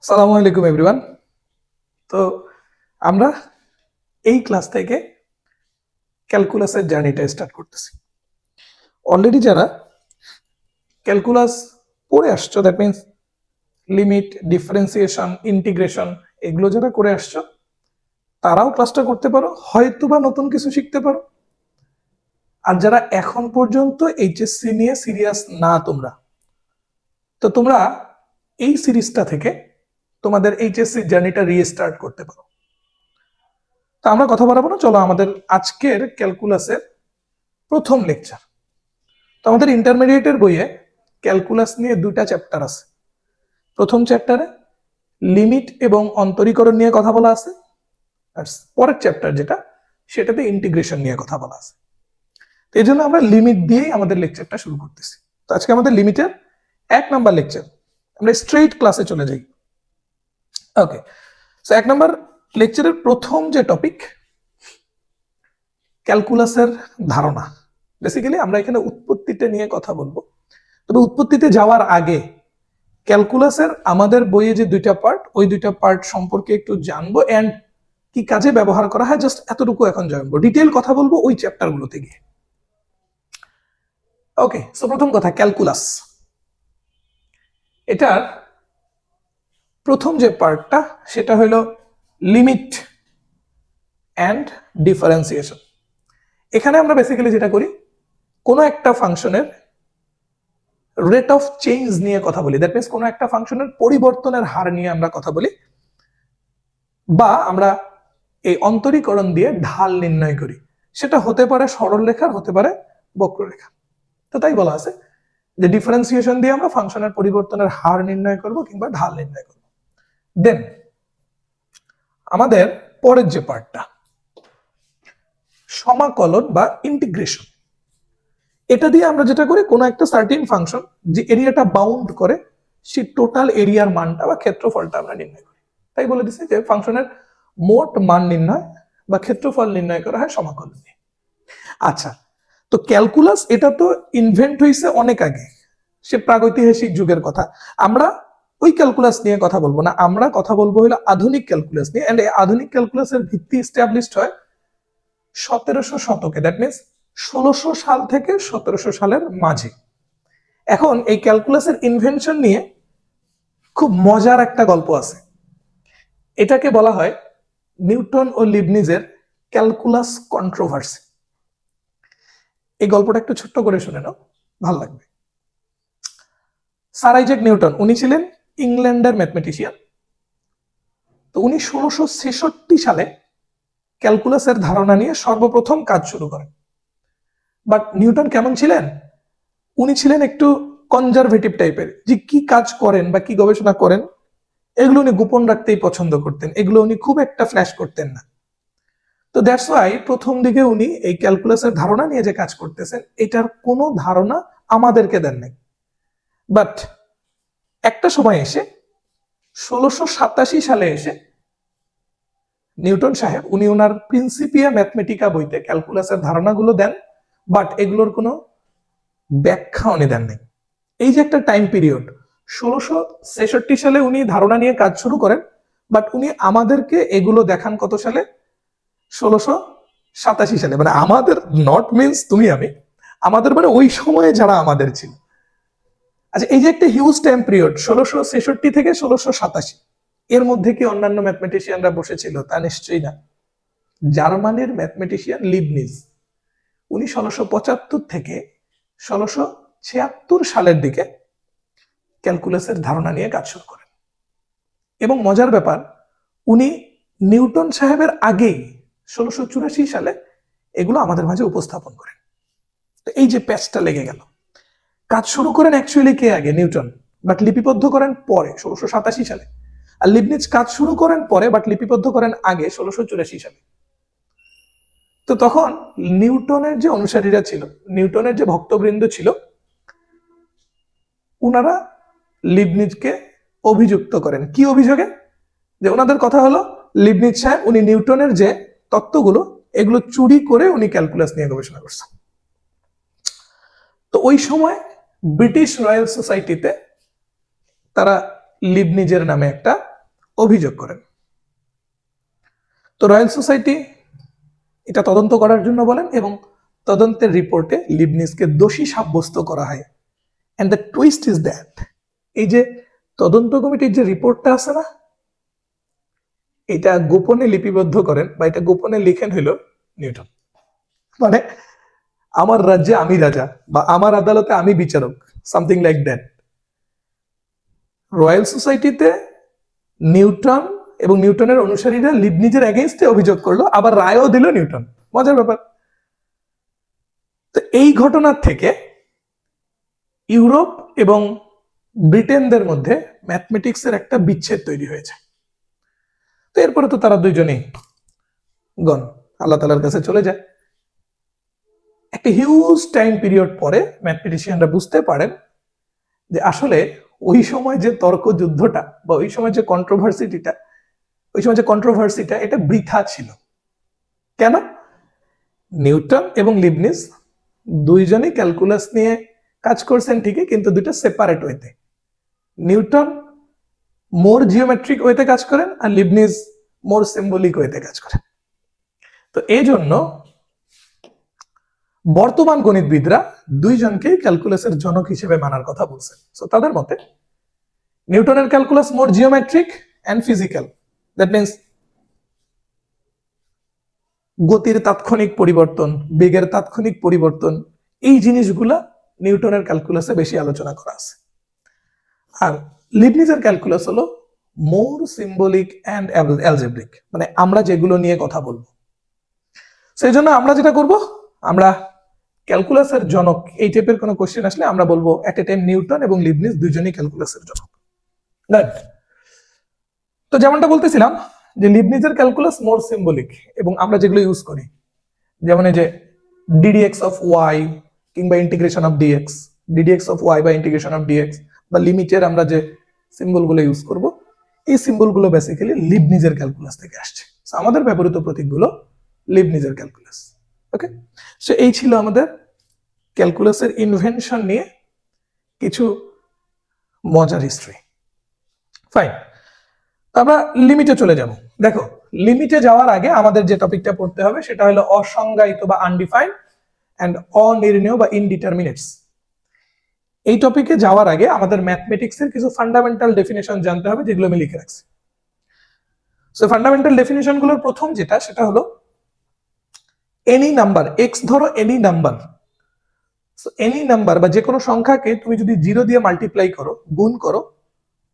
সালামু আলাইকুম এভরিওয়ান। তো আমরা এই ক্লাস থেকে ক্যালকুলাসের জার্নিটা স্টার্ট করতেছি। অলরেডি যারা ক্যালকুলাস পড়ে আসছো, that means limit, differentiation, integration, এগুলো যারা করে আসছো তারাও ক্লাসটা করতে পারো, হয়তো বা নতুন কিছু শিখতে পারো। আর যারা এখন পর্যন্ত এইচএসসি নিয়ে সিরিয়াস না তো তোমরা এই সিরিজটা থেকে তোমাদের এইচএসসি জার্নিটা রিস্টার্ট করতে পারো। তো আমরা কথা বলবো না, চলো আমাদের আজকের ক্যালকুলাসের প্রথম লেকচার। তো আমাদের ইন্টারমিডিয়েটের বইয়ে ক্যালকুলাস নিয়ে দুইটা চ্যাপ্টার আছে। প্রথম চ্যাপ্টারে লিমিট এবং অন্তরীকরণ নিয়ে কথা বলা আছে, আর পরের চ্যাপ্টার যেটা সেটাতে ইন্টিগ্রেশন নিয়ে কথা বলা আছে। তো এই জন্য আমরা লিমিট দিয়েই আমাদের লেকচারটা শুরু করতেছি। তো আজকে আমাদের লিমিটের 1 নাম্বার লেকচার, আমরা স্ট্রেইট ক্লাসে চলে যাই। ওকে, সো 1 নাম্বার লেকচারের প্রথম যে টপিক, ক্যালকুলাসের ধারণা। বেসিক্যালি আমরা এখানে উৎপত্তিটা নিয়ে কথা বলবো, তবে উৎপত্তিতে যাওয়ার আগে ক্যালকুলাসের আমাদের বইয়ে যে দুইটা পার্ট, ওই দুইটা পার্ট সম্পর্কে একটু জানবো এন্ড কি কাজে ব্যবহার করা হয়, জাস্ট এতটুকু এখন জানবো। ডিটেইল কথা বলবো ওই চ্যাপ্টারগুলোতে গিয়ে। ওকে, সো প্রথম কথা, ক্যালকুলাস। এটার প্রথম যে পার্টটা সেটা হলো লিমিট এন্ড ডিফারেন্সিয়েশন। এখানে আমরা বেসিক্যালি যেটা করি, কোনো একটা ফাংশনের রেট অফ চেঞ্জ নিয়ে কথা বলি, দ্যাট মিনস কোনো একটা ফাংশনের পরিবর্তনের হার নিয়ে আমরা কথা বলি, বা আমরা এই অন্তরীকরণ দিয়ে ঢাল নির্ণয় করি। সেটা হতে পারে সরল রেখার, হতে পারে বক্ররেখা। তো তাই বলা আছে যে ডিফারেন্সিয়েশন দিয়ে আমরা ফাংশনের পরিবর্তনের হার নির্ণয় করব কিংবা ঢাল নির্ণয় করব। দেন আমাদের পরের যে পার্টটা, সমাকলন বা ইন্টিগ্রেশন। এটা দিয়ে আমরা যেটা করি, কোনো একটা সার্টেন ফাংশন যে এরিয়াটা বাউন্ড করে, সেই টোটাল এরিয়ার মানটা বা ক্ষেত্রফলটা আমরা নির্ণয় করি। তাই বলে দিচ্ছি যে ফাংশনের মোট মান নির্ণয় বা ক্ষেত্রফল নির্ণয় করা হয় সমাকলন দিয়ে। আচ্ছা, তো ক্যালকুলাস এটা তো ইনভেন্ট হয়েছে অনেক আগে, সে প্রাগৈতিহাসিক যুগের কথা। আমরা ওই ক্যালকুলাস নিয়ে কথা বলবো না, আমরা কথা বলবো হলো আধুনিক ক্যালকুলাস নিয়ে। এন্ড এই আধুনিক ক্যালকুলাসের ভিত্তি এস্টাবলিশড হয় 1700 শতকে, দ্যাট মিনস 1600 সাল থেকে 1700 সালের মাঝে। এখন এই ক্যালকুলাসের ইনভেনশন নিয়ে খুব মজার একটা গল্প আছে। এটাকে বলা হয় নিউটন ও লিবনিজের ক্যালকুলাস কন্ট্রোভার্সি। এই গল্পটা একটু ছোট্ট করে শুনে নাও, ভালো লাগবে। স্যার আইজ্যাক নিউটন, উনি ছিলেন ইংল্যান্ডের ম্যাথমেটিশিয়ান। তো উনি 1666 সালে ক্যালকুলাসের ধারণা নিয়ে সর্বপ্রথম কাজ শুরু করেন। বাট নিউটন কেমন ছিলেন? উনি ছিলেন একটু কনজারভেটিভ টাইপের, যে কি কাজ করেন বা কি গবেষণা করেন এগুলো উনি গোপন রাখতেই পছন্দ করতেন, এগুলো উনি খুব একটা ফ্ল্যাশ করতেন না। তো দ্যাটস ওয়াই প্রথম দিকে উনি এই ক্যালকুলাসের ধারণা নিয়ে যে কাজ করতেছেন, এটার কোনো ধারণা আমাদেরকে দেন নাই। বাট একটা সময় এসে 1687 সালে এসে নিউটন সাহেব উনি ওনার প্রিন্সিপিয়া ম্যাথমেটিকা বইতে ক্যালকুলাসের ধারণাগুলো দেন, বাট এগুলোর কোনো ব্যাখ্যা উনি দেন নাই। এই যে একটা টাইম পিরিয়ড, 1666 সালে উনি ধারণা নিয়ে কাজ শুরু করেন, বাট উনি আমাদেরকে এগুলো দেখান কত সালে? 1687 সালে। মানে আমাদের, নট মিনস তুমি আমি, আমাদের মানে ওই সময়ে যারা আমাদের ছিল। আচ্ছা, এই যে একটা হিউজ টাইম পিরিয়ড 1666 থেকে 1687, এর মধ্যে কি অন্যান্য ম্যাথমেটিশিয়ানরা বসেছিল? তা নিশ্চয়ই না। জার্মানির ম্যাথমেটিশিয়ান লিবনিজ, উনি 1675 থেকে 1676 সালের দিকে ক্যালকুলাসের ধারণা নিয়ে কাজ শুরু করেন। এবং মজার ব্যাপার, উনি নিউটন সাহেবের আগেই 1684 সালে এগুলো আমাদের মাঝে উপস্থাপন করেন। তো এই যে প্যাচটা লেগে গেল, কাজ শুরু করেন অ্যাকচুয়ালি কে আগে? নিউটন, বাট লিপিবদ্ধ করেন পরে 1687 সালে। আর লিবনিজ কাজ শুরু করেন পরে, বাট লিপিবদ্ধ করেন আগে 1684 সালে। তো তখন নিউটনের যে অনুসারীরা ছিল, নিউটনের যে ভক্তবৃন্দ ছিল, উনারা লিবনিজকে অভিযুক্ত করেন। কি অভিযোগে? যে ওনাদের কথা হলো লিবনিজ সাহেব উনি নিউটনের যে তত্ত্বগুলো এগুলো চুরি করে উনি ক্যালকুলাস নিয়ে গবেষণা করছেন। তো ওই সময় ব্রিটিশ রয়্যাল সোসাইটিতে তারা লিবনিজের নামে একটা অভিযোগ করেন। তো রয়্যাল সোসাইটি এটা তদন্ত করার জন্য বলেন এবং তদন্তের রিপোর্টে লিবনিজকে দোষী সাব্যস্ত করা হয়। And the twist is that এই যে তদন্ত কমিটির যে রিপোর্টটা আছে না, এটা গোপনে লিপিবদ্ধ করেন বা এটা গোপনে লিখেন হইল নিউটন। মানে আমার রাজ্যে আমি রাজা বা আমার আদালতে আমি বিচারক, সামথিং লাইক দ্যাট। রয়্যাল সোসাইটিতে নিউটন এবং নিউটনের অনুসারীরা লিবনিজের এগেইনস্টে অভিযোগ করলো, আবার রায়ও দিল নিউটন। মজার ব্যাপার। তো এই ঘটনার থেকে ইউরোপ এবং ব্রিটেনদের মধ্যে ম্যাথমেটিক্সের একটা বিচ্ছেদ তৈরি হয়েছে। তো এরপরে তো তারা দুইজনেই গণ আল্লাহ তাআলার কাছে চলে যায়। একটা হিউজ টাইম পিরিয়ড পরে ম্যাথমেটিশিয়ানরা বুঝতে পারেন যে আসলে ওই সময় যে তর্ক যুদ্ধটা বা ওই সময় যে কন্ট্রোভার্সিটা এটা বৃথা ছিল। কেন? নিউটন এবং লিবনিজ দুইজনই ক্যালকুলাস নিয়ে কাজ করছেন ঠিকই, কিন্তু দুইটা সেপারেট ওয়েতে। নিউটন মোর জিওমেট্রিক ওয়েতে কাজ করেন আর লিবনিজ মোর সিম্বলিক ওয়েতে কাজ করেন। তো এই জন্য বর্তমান গণিতবিদরা দুইজনকে ক্যালকুলাসের জনক হিসেবে মানার কথা বলছেন। সো তাদের মতে নিউটনের calculus more geometric and physical. That means গতির তাৎক্ষণিক পরিবর্তন, বেগের তাৎক্ষণিক পরিবর্তন, এই জিনিসগুলা নিউটনের ক্যালকুলাসে বেশি আলোচনা করা আছে। আর লিবনিজের ক্যালকুলাস হলো মোর সিম্বলিক এন্ড অ্যালজেব্রিক, মানে আমরা যেগুলো নিয়ে কথা বলবো। সেই জন্য আমরা যেটা করব, আমরা ক্যালকুলাসের জনক এই টাইপের কোনো কোশ্চেন আসলে আমরা বলবো এট এ টাইম নিউটন এবং লিবনিজ দুইজনই ক্যালকুলাসের জনক। তো যেমনটা বলতেছিলাম যে লিবনিজের ক্যালকুলাস মোর সিম্বলিক, এবং আমরা যেগুলো ইউজ করি যেমন এই যে ডিডিএক্স অফ ওয়াই কিংবা integration of d x, d d x of y বা ইন্টিগ্রেশন অফ ডিএক্স বা লিমিটের আমরা যে সিম্বলগুলো ইউজ করব, এই সিম্বলগুলো বেসিক্যালি লিবনিজের ক্যালকুলাস থেকে আসছে। আমাদের ব্যবহৃত প্রতীকগুলো লিবনিজের ক্যালকুলাস। ওকে, সো এই ছিল আমাদের ক্যালকুলাসের ইনভেনশন নিয়ে কিছু মজার হিস্ট্রি। ফাইন, আমরা লিমিটে চলে যাব। দেখো, লিমিটে যাওয়ার আগে আমাদের যে টপিকটা পড়তে হবে সেটা হলো অসংজ্ঞায়িত বা আনডিফাইন্ড এন্ড অনির্ণেয় বা ইনডিটারমিনেটস। এই টপিকে যাওয়ার আগে আমাদের ম্যাথমেটিক্সের কিছু ফান্ডামেন্টাল ডেফিনেশন জানতে হবে, যেগুলো আমি লিখে রাখছি। সো ফান্ডামেন্টাল ডেফিনেশন গুলোর প্রথম যেটা, সেটা হলো এনি নাম্বার, এক্স ধরো any number. So any number বা যে কোনো সংখ্যাকে তুমি যদি 0 দিয়ে মাল্টিপ্লাই করো, গুণ করো,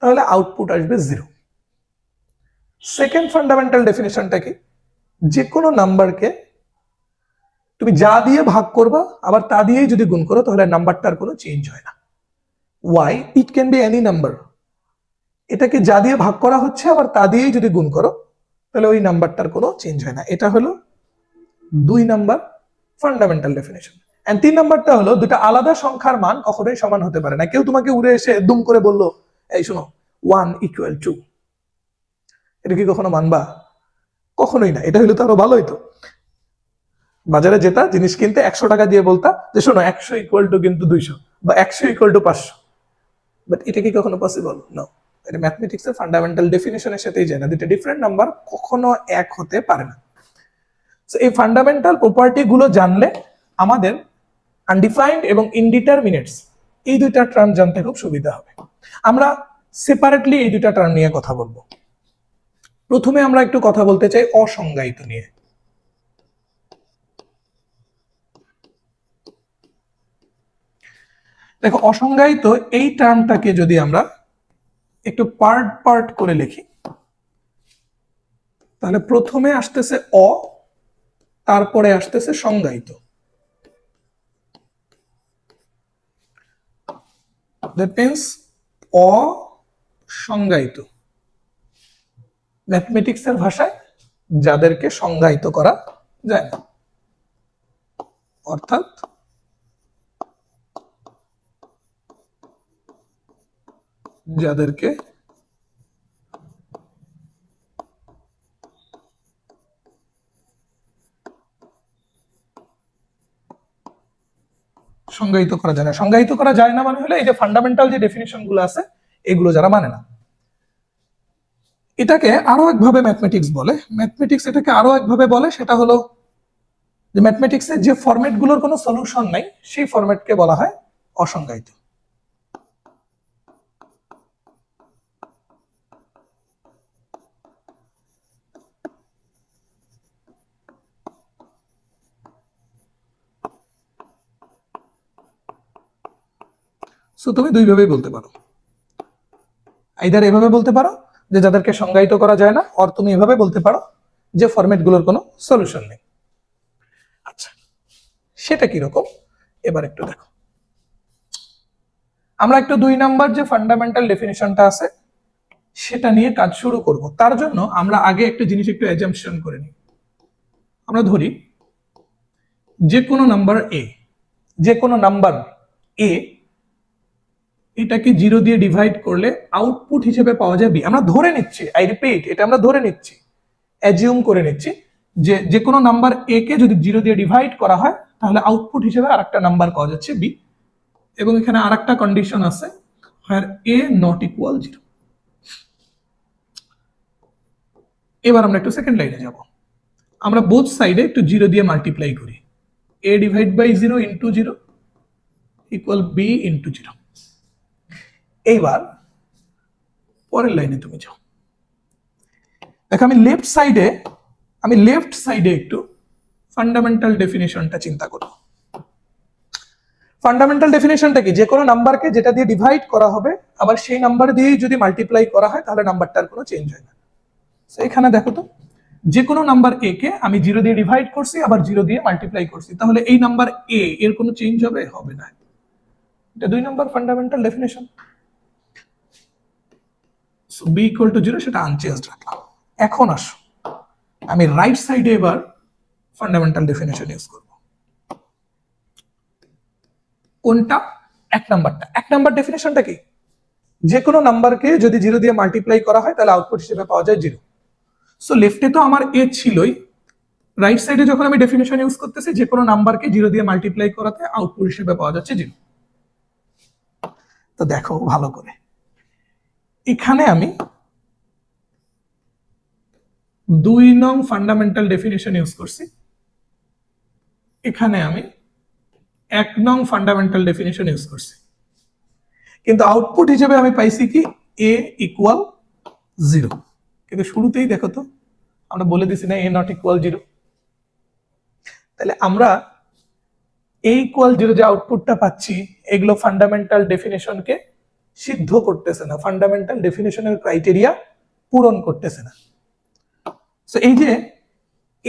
তাহলে আউটপুট আসবে 0। সেকেন্ড ফান্ডামেন্টাল ডেফিনেশনটা কি? যে কোনো নাম্বারকে তুমি যা দিয়ে ভাগ করবা আবার তা দিয়েই যদি গুণ করো তাহলে নাম্বারটার কোনো চেঞ্জ হয় না। Why it can be any number, এটাকে যা দিয়ে ভাগ করা হচ্ছে আবার তা দিয়েই যদি গুণ করো তাহলে ওই নাম্বারটার কোনো চেঞ্জ হয় না। এটা হলো 2 নাম্বার ফান্ডামেন্টাল ডেফিনেশন। এন্ড 3 নাম্বারটা হলো দুটো আলাদা সংখ্যার মান কখনোই সমান হতে পারে না। কেউ তোমাকে উড়ে এসে দুম করে বললো এই শোনো 1 = 2, এটা কি কখনো মানবা? কখনোই না। এটা হইলে তো আরো ভালোই। তো বাজারে যেটা জিনিস কিনতে 100 টাকা দিয়ে বলতা যে শোনো 100 = কিন্তু 200 বা 100 = 500, বাট এটা কি কখনো পসিবল? না। এটা ম্যাথমেটিক্সের ফান্ডামেন্টাল ডেফিনেশনের সাথেই যায় না, দুটো ডিফারেন্ট নাম্বার কখনো এক হতে পারে না। সো এই ফান্ডামেন্টাল প্রপার্টি গুলো জানলে আমাদের আনডিফাইন্ড এবং ইনডিটারমিনেটস এই দুইটা টার্ম জানতে খুব সুবিধা হবে। আমরা সেপারেটলি এই দুইটা টার্ম নিয়ে কথা বলবো। প্রথমে আমরা একটু কথা বলতে চাই অসংজ্ঞায়িত নিয়ে। দেখো, অসংজ্ঞায়িত এই টার্মটাকে যদি আমরা একটু পার্ট পার্ট করে লিখি তাহলে প্রথমে আসতেছে অ, তারপরে আসতেছে সংজ্ঞায়িত। দ্যাট মিন্স অসংজ্ঞায়িত ম্যাথমেটিক্সের ভাষায় যাদেরকে সংজ্ঞায়িত করা যায় না, অর্থাৎ যাদেরকে সংজ্ঞায়িত করা যায় না। সংজ্ঞায়িত করা যায় না মানে হলো এই যে ফান্ডামেন্টাল যে ডেফিনিশন গুলো আছে এগুলো যারা মানে না। এটাকে আরো একভাবে ম্যাথমেটিক্স বলে, ম্যাথমেটিক্স এটাকে আরো একভাবে বলে, সেটা হলো যে ম্যাথমেটিক্সের যে ফরম্যাট গুলোর কোনো সলিউশন নাই সেই ফরম্যাটকে বলা হয় অসংজ্ঞায়িত। সো তুমি দুইভাবেই বলতে পারো, আইদার এভাবে বলতে পারো যে যাদেরকে সংজ্ঞায়িত করা যায় না, আর তুমি এভাবে বলতে পারো যে ফরম্যাট গুলোর কোনো সলিউশন নেই। আচ্ছা, সেটা কিরকম এবার একটু দেখো। আমরা একটু 2 নাম্বার যে ফান্ডামেন্টাল ডেফিনিশনটা আছে সেটা নিয়ে কাজ শুরু করব। তার জন্য আমরা আগে একটা জিনিস একটু অ্যাজাম্পশন করে নিই। আমরা ধরি যে কোনো নাম্বার এ, যে কোনো নাম্বার এ এটাকে 0 দিয়ে ডিভাইড করলে আউটপুট হিসেবে পাওয়া যায় বি। আমরা ধরে নিচ্ছি, আই রিপিট, এটা আমরা ধরে নিচ্ছি, অ্যাজিউম করে নিচ্ছি যে যে কোনো নাম্বার এ কে যদি 0 দিয়ে ডিভাইড করা হয় তাহলে আউটপুট হিসেবে আরেকটা নাম্বার পাওয়া যাচ্ছে বি, এবং এখানে আরেকটা কন্ডিশন আছে, where a not equal 0। এবার আমরা একটু সেকেন্ড লাইনে যাব। আমরা বোথ সাইডে একটু 0 দিয়ে মাল্টিপ্লাই করি, a divide by 0 into 0 equal b into 0। এইবার পরের লাইনে তুমি যাও, দেখো আমি লেফট সাইডে একটু ফান্ডামেন্টাল ডেফিনিশনটা চিন্তা করব। ফান্ডামেন্টাল ডেফিনিশনটা কি? যে কোনো নাম্বারকে যেটা দিয়ে ডিভাইড করা হবে আবার সেই নাম্বার দিয়েই যদি মাল্টিপ্লাই করা হয় তাহলে নাম্বারটার কোনো চেঞ্জ হয় না। তো এখানে দেখো তো, যে কোনো নাম্বার এ কে আমি 0 দিয়ে ডিভাইড করছি আবার 0 দিয়ে মাল্টিপ্লাই করছি, তাহলে এই নাম্বার এ এর কোনো চেঞ্জ হবে? হবে না। এটা 2 number fundamental definition. So b equal to 0 সেটা আনচেঞ্জড রাখলাম। এখন আসো আমি রাইট সাইডে এবার ফান্ডামেন্টাল ডেফিনিশন ইউজ করব। কোনটা? 1 নাম্বারটা। 1 নাম্বার ডেফিনিশনটা কি? যে কোনো নাম্বারকে যদি 0 দিয়ে মাল্টিপ্লাই করা হয় তাহলে আউটপুট হিসেবে পাওয়া যায় 0। সো লেফটে তো আমার এ ছিলই, রাইট সাইডে যখন আমি ডেফিনিশন ইউজ করতেছি যে কোনো নাম্বারকে 0 দিয়ে মাল্টিপ্লাই করাতে আউটপুট হিসেবে পাওয়া যাচ্ছে 0। তো দেখো ভালো করে, এখানে আমি 2 নং ফান্ডামেন্টাল ডেফিনিশন ইউজ করছি, এখানে আমি 1 নং ফান্ডামেন্টাল ডেফিনিশন ইউজ করছি, কিন্তু আউটপুট হিসেবে আমি পাইছি কি a ইকুয়াল 0। কিন্তু শুরুতেই দেখো তো আমরা বলে দিছি না a নট ইকুয়াল 0। তাহলে আমরা a ইকুয়াল 0 যে আউটপুটটা পাচ্ছি এগুলো ফান্ডামেন্টাল ডেফিনিশনকে সিদ্ধ করতেছে না, ফান্ডামেন্টাল ডেফিনিশনের ক্রাইটেরিয়া পূরণ করতেছে না। সো এই যে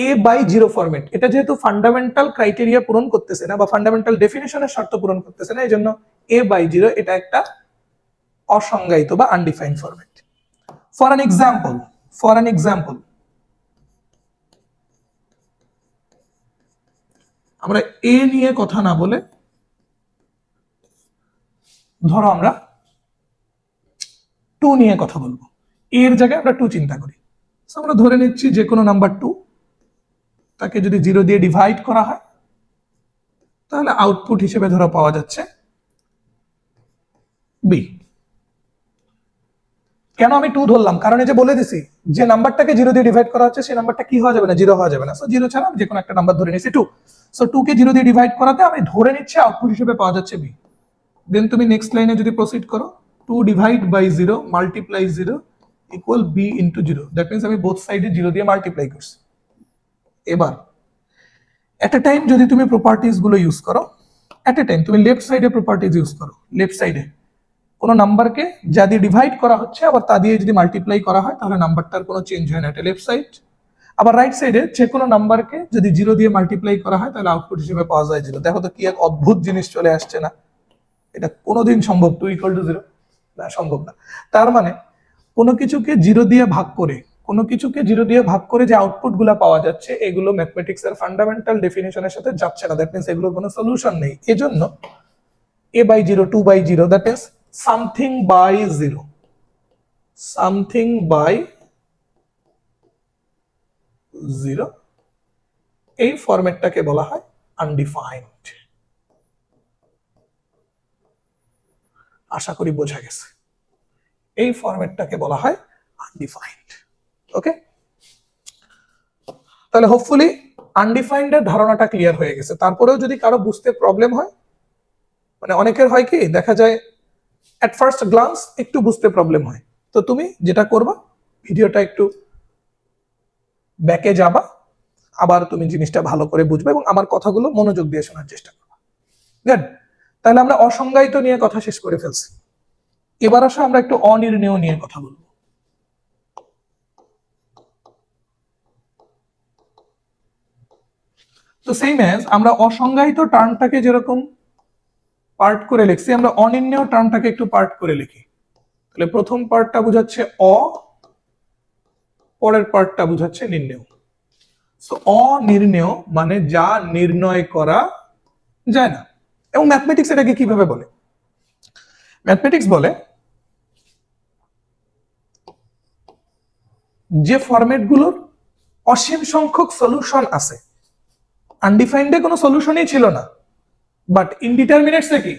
a বাই 0 ফরম্যাট, এটা যেহেতু ফান্ডামেন্টাল ক্রাইটেরিয়া পূরণ করতেছে না বা ফান্ডামেন্টাল ডেফিনিশনের শর্ত পূরণ করতেছে না, এই জন্য a বাই 0 এটা একটা অসংজ্ঞায়িত বা undefined format. For an example আমরা a নিয়ে কথা না বলে ধরো আমরা 2 নিয়ে কথা বলবো, এর জায়গায় আমরা 2 চিন্তা করি। সো আমরা ধরে নিচ্ছি যে কোনো নাম্বার 2 তাকে যদি 0 দিয়ে ডিভাইড করা হয় তাহলে আউটপুট হিসেবে ধরো পাওয়া যাচ্ছে বি। কেন আমি 2 ধরলাম? কারণ এই যে বলে দিছি যে নাম্বারটাকে 0 দিয়ে ডিভাইড করা হচ্ছে সেই নাম্বারটা কি হওয়া যাবে না, 0 হওয়া যাবে না। সো 0 ছাড়া আমি যে কোনো একটা নাম্বার ধরে নিচ্ছি 2। সো 2 কে 0 দিয়ে ডিভাইড করাতে আমি ধরে নিচ্ছি আউটপুট হিসেবে পাওয়া যাচ্ছে বি। দেন তুমি নেক্সট লাইনে যদি প্রসিড করো, 2 divide by 0 multiply 0 equal b into 0। That means আমি বোথ সাইডে 0 দিয়ে মাল্টিপ্লাই করছি। এবার এট এ টাইম যদি তুমি প্রপার্টিজ গুলো ইউজ করো, এট এ টাইম তুমি লেফট সাইডে প্রপার্টিজ ইউজ করো, লেফট সাইডে কোনো নাম্বারকে যা দিয়ে ডিভাইড করা হচ্ছে আবার তা দিয়ে যদি মাল্টিপ্লাই করা হয় তাহলে নাম্বারটার কোনো চেঞ্জ হয় না, এটা লেফট সাইড। আবার রাইট সাইডে যে কোনো নাম্বারকে যদি 0 দিয়ে মাল্টিপ্লাই করা হয় তাহলে আউটপুট হিসেবে পাওয়া যায় 0। দেখো তো কি এক অদ্ভুত জিনিস চলে আসছে না? এটা কোনোদিন সম্ভব 2 ইকুয়াল টু 0? না, সম্ভব না। তার মানে কোনো কিছুকে 0 দিয়ে ভাগ করে যে আউটপুট গুলা পাওয়া যাচ্ছে এগুলো ম্যাথমেটিক্স এর ফান্ডামেন্টাল ডেফিনিশনের সাথে যাচ্ছে না। দ্যাট মিনস এগুলোর কোনো সলিউশন নেই। এজন্য a by 0, 2 by 0, that means something by 0, something by 0, এই ফরম্যাটটাকে বলা হয় আনডিফাইন্ড। আশা করি বোঝা গেছে। এই ফরম্যাটটাকে বলা হয় আনডিফাইন্ড। ওকে, তাহলে হোপফুলি আনডিফাইন্ড এর ধারণাটা ক্লিয়ার হয়ে গেছে। তারপরেও যদি কারো বুঝতে প্রবলেম হয়, মানে অনেকের হয় কি দেখা যায় এট ফার্স্ট গ্লান্স একটু বুঝতে প্রবলেম হয়, তো তুমি যেটা করবা ভিডিওটা একটু ব্যাকে যাবা, আবার তুমি জিনিসটা ভালো করে বুঝবে এবং আমার কথাগুলো মনোযোগ দিয়ে শোনার চেষ্টা করবা। গুড, তাহলে আমরা অসংজ্ঞায়িত নিয়ে কথা শেষ করে ফেলছি। এবার আসো আমরা একটু অনির্ণেয় নিয়ে কথা বলবো। তো সেম অ্যাজ আমরা অসংজ্ঞায়িত টার্মটাকে যেরকম পার্ট করে লিখছি, আমরা অনির্ণেয় টার্মটাকে একটু পার্ট করে লিখি। তাহলে প্রথম পার্টটা বোঝাচ্ছে অ, পরের পার্টটা বোঝাচ্ছে নির্ণেয়। সো অনির্ণেয় মানে যা নির্ণয় করা যায় না। এবং ম্যাথমেটিক্স এটাকে কিভাবে বলে? ম্যাথমেটিক্স বলে যে ফরম্যাটগুলোর অসীম সংখ্যক সলিউশন আছে। আনডিফাইন্ডে কোনো সলিউশনই ছিল না, বাট ইনডিটারমিনেটসে কি,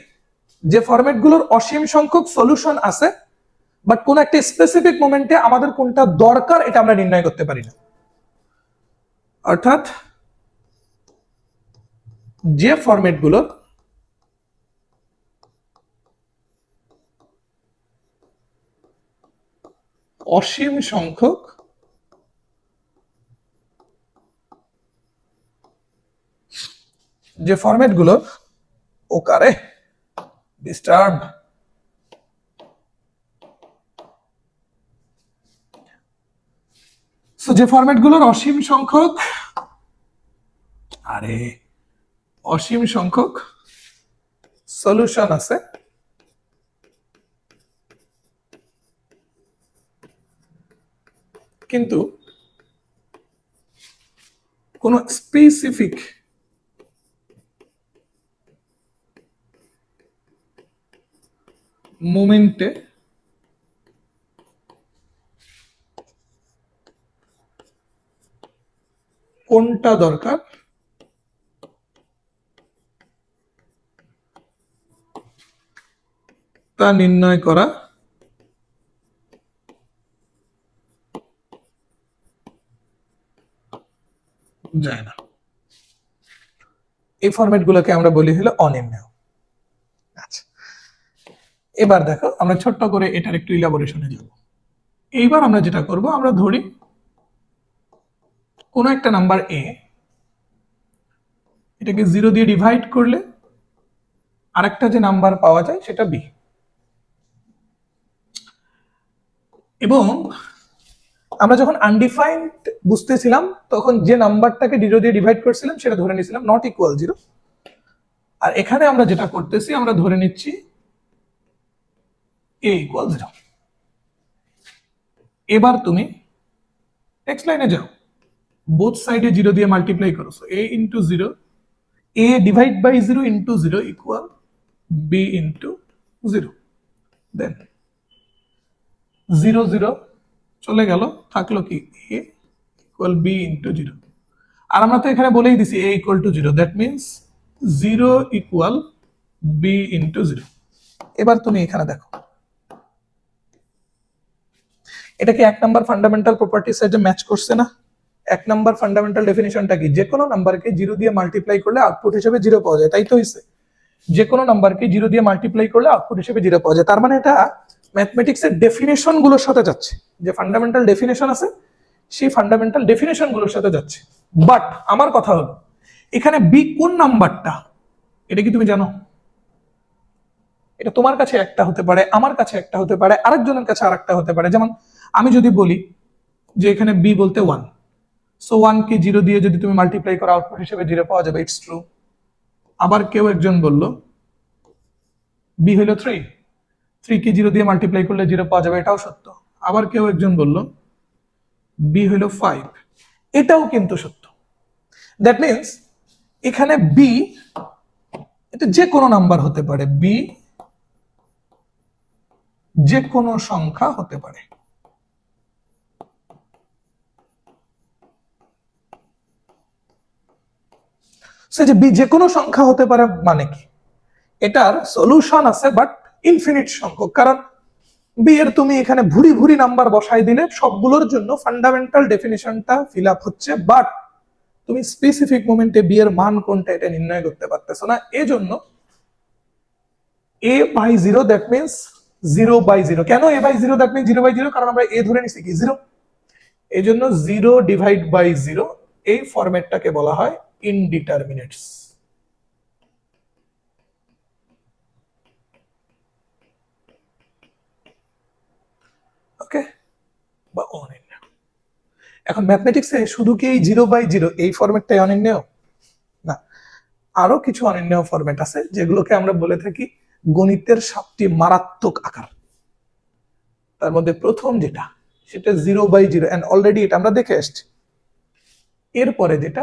যে ফরম্যাটগুলোর অসীম সংখ্যক সলিউশন আছে বাট কোন একটা স্পেসিফিক মোমেন্টে আমাদের কোনটা দরকার এটা আমরা নির্ণয় করতে পারি না। অর্থাৎ যে ফরম্যাটগুলোর অসীম সংখ্যক ওকারে ডিস্টার্ব যে ফরম্যাটগুলোর অসীম সংখ্যক সলিউশন আছে, কিন্তু কোন স্পেসিফিক মোমেন্টে কোনটা দরকার তা নির্ণয় করা যায় না। এই ফরম্যাটগুলোকে আমরা বলি হলো অনির্ণেয়। আচ্ছা, এবার দেখো আমরা ছোট্ট করে এটার একটু ইলাবোরেশনে যাব। এইবার আমরা যেটা করব, আমরা ধরি কোন একটা নাম্বার এ, এটাকে 0 দিয়ে ডিভাইড করলে আরেকটা যে নাম্বার পাওয়া যায় সেটা বি। এবং আমরা যখন আনডিফাইন্ড বুঝতেছিলাম তখন যে নাম্বারটাকে 0 দিয়ে ডিভাইড করছিলাম সেটা ধরে নিয়েছিলাম নট ইকুয়াল 0। আর এখানে আমরা যেটা করতেছি, আমরা ধরে নিচ্ছি এ ইকুয়াল 0। এবার তুমি নেক্সট লাইনে যাও, বোথ সাইডে 0 দিয়ে মাল্টিপ্লাই করো। So a into 0, a divide by 0 into 0 equal b into 0। Then 0 0 চলে গেল, থাকলো কি a ইকুয়াল b ইনটু 0। আর আমরা তো এখানে বলেই দিছি a equal to 0, that means 0 equal b into 0। এবার তুমি এখানে দেখো এটা কি 1 নাম্বার ফান্ডামেন্টাল প্রপার্টির সাথে ম্যাচ করছে না? 1 নাম্বার ফান্ডামেন্টাল ডেফিনিশনটা কি? যে কোনো নাম্বারকে 0 দিয়ে মাল্টিপ্লাই করলে আউটপুট হিসেবে 0 পাওয়া যায়, তাই তো হইছে? যে কোনো নাম্বারকে 0 দিয়ে মাল্টিপ্লাই করলে আউটপুট হিসেবে 0 পাওয়া যায়। তার মানে এটা ম্যাথমেটিক্সের ডেফিনেশন গুলোর সাথে যাচ্ছে, যে ফান্ডামেন্টাল ডেফিনেশন আছে সেই ফান্ডামেন্টাল ডেফিনেশন গুলোর সাথে যাচ্ছে। বাট আমার কথা হলো এখানে বি কোন নাম্বারটা এটা কি তুমি জানো? এটা তোমার কাছে একটা হতে পারে, আমার কাছে একটা হতে পারে, আরেকজনের কাছে আরেকটা হতে পারে। যেমন আমি যদি বলি যে এখানে বি বলতে 1, সো 1 কে 0 দিয়ে যদি তুমি মাল্টিপ্লাই করো আউটপুট হিসেবে 0 পাওয়া যাবে, ইটস ট্রু। আবার কেউ একজন বলল বি হলো 3, 3 কে 0 দিয়ে মাল্টিপ্লাই করলে 0 পাওয়া যাবে, এটাও সত্য। আবার কেউ একজন বলল বি হলো 5, এটাও কিন্তু সত্য। দ্যাট মিন্স এখানে বি এটা যে কোনো নাম্বার হতে পারে, বি যে কোনো সংখ্যা হতে পারে। যে বি যে কোনো সংখ্যা হতে পারে মানে কি? এটার সলিউশন আছে বাট ইনফিনিট সংখ্যক। কারণ বি এর তুমি এখানে ভুরি ভুরি নাম্বার বসাই দিলে সবগুলোর জন্য ফান্ডামেন্টাল ডেফিনিশনটা ফিল আপ হচ্ছে, বাট তুমি স্পেসিফিক মোমেন্টে বি এর মান কোনটা এটা নির্ণয় করতে পারতেছো না। এজন্য a by 0 that means 0 by 0। কেন a by 0 that means 0 by 0? কারণ আমরা a ধরে নিছি কি 0, এই জন্য 0 ডিভাইড বাই 0 এই ফরম্যাটটাকে বলা হয় ইনডিটারমিনেটস। ওকে, বা অনির্ণেয়। এখন ম্যাথমেটিক্সে শুধু কি এই 0 বাই 0 এই ফরম্যাটটাই অনির্ণেয়? না, আরো কিছু অনির্ণেয় ফরম্যাট আছে যেগুলোকে আমরা বলে থাকি গণিতের 7টি মারাত্মক আকার। তার মধ্যে প্রথম যেটা সেটা 0 বাই 0, এন্ড অলরেডি এটা আমরা দেখে আসছি। এরপরে যেটা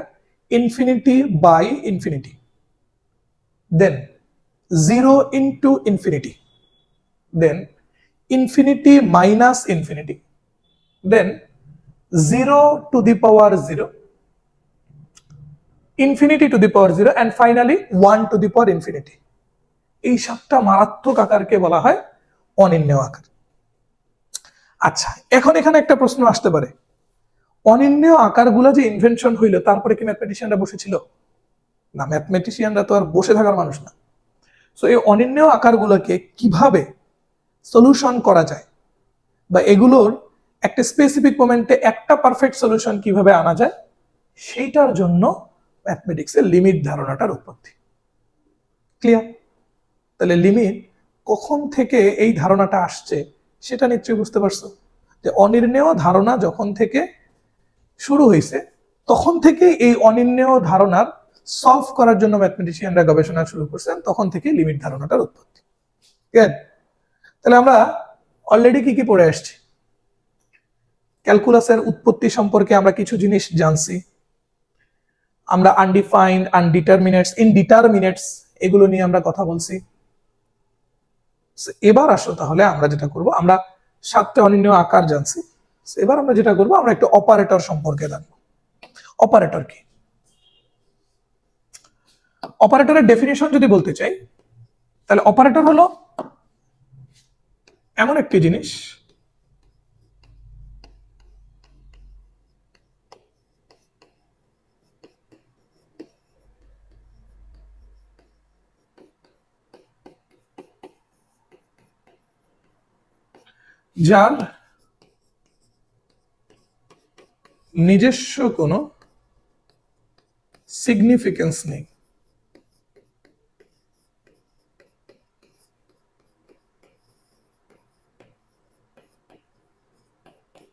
infinity by infinity, then 0 into infinity, then infinity minus infinity, then 0 to the power 0, infinity to the power 0, and finally 1 to the power infinity. এই 7টা মারাত্মক আকারকে বলা হয় অনির্ণেয় আকার। আচ্ছা, এখন এখানে একটা প্রশ্ন আসতে পারে, অনির্ণেয় আকারগুলো যে ইনভেনশন হইলো তারপরে কি ম্যাথমেটিশিয়ানরা বসেছিল? না, ম্যাথমেটিশিয়ানরা তো আর বসে থাকার মানুষ না। সো এই অনির্ণেয় আকারগুলোকে কিভাবে সলিউশন করা যায় বা এগুলোর একটা স্পেসিফিক মোমেন্টে একটা পারফেক্ট সলিউশন কিভাবে আনা যায়, সেইটার জন্য ম্যাথমেটিক্সের লিমিট ধারণাটার উৎপত্তি। ক্লিয়ার? তাহলে লিমিট কখন থেকে এই ধারণাটা আসছে সেটা নিশ্চয়ই বুঝতে পারছো, যে অনির্ণেয় ধারণা যখন থেকে শুরু হয়েছে তখন থেকে এই অনির্ণেয় ধারণার সলভ করার জন্য ম্যাথমেটিশিয়ানরা গবেষণা শুরু করছেন, তখন থেকে লিমিট ধারণাটার উৎপত্তি। তাহলে আমরা অলরেডি কি কি পড়ে আসছি? ক্যালকুলাসের উৎপত্তি সম্পর্কে আমরা কিছু জিনিস জানছি। আমরা আনডিফাইন্ড, আনডিটারমিনেটস, ইনডিটারমিনেটস এগুলো নিয়ে আমরা কথা বলছি। এবার আসো তাহলে আমরা যেটা করব, আমরা 7টা অনির্ণেয় আকার জানছি, এবার আমরা যেটা করব আমরা একটু অপারেটর সম্পর্কে জানবো। অপারেটর কি? অপারেটরের ডেফিনিশন যদি বলতে চাই তাহলে অপারেটর হলো এমন একটি জিনিস যার নিজস্ব কোনো সিগনিফিকেন্স নেই,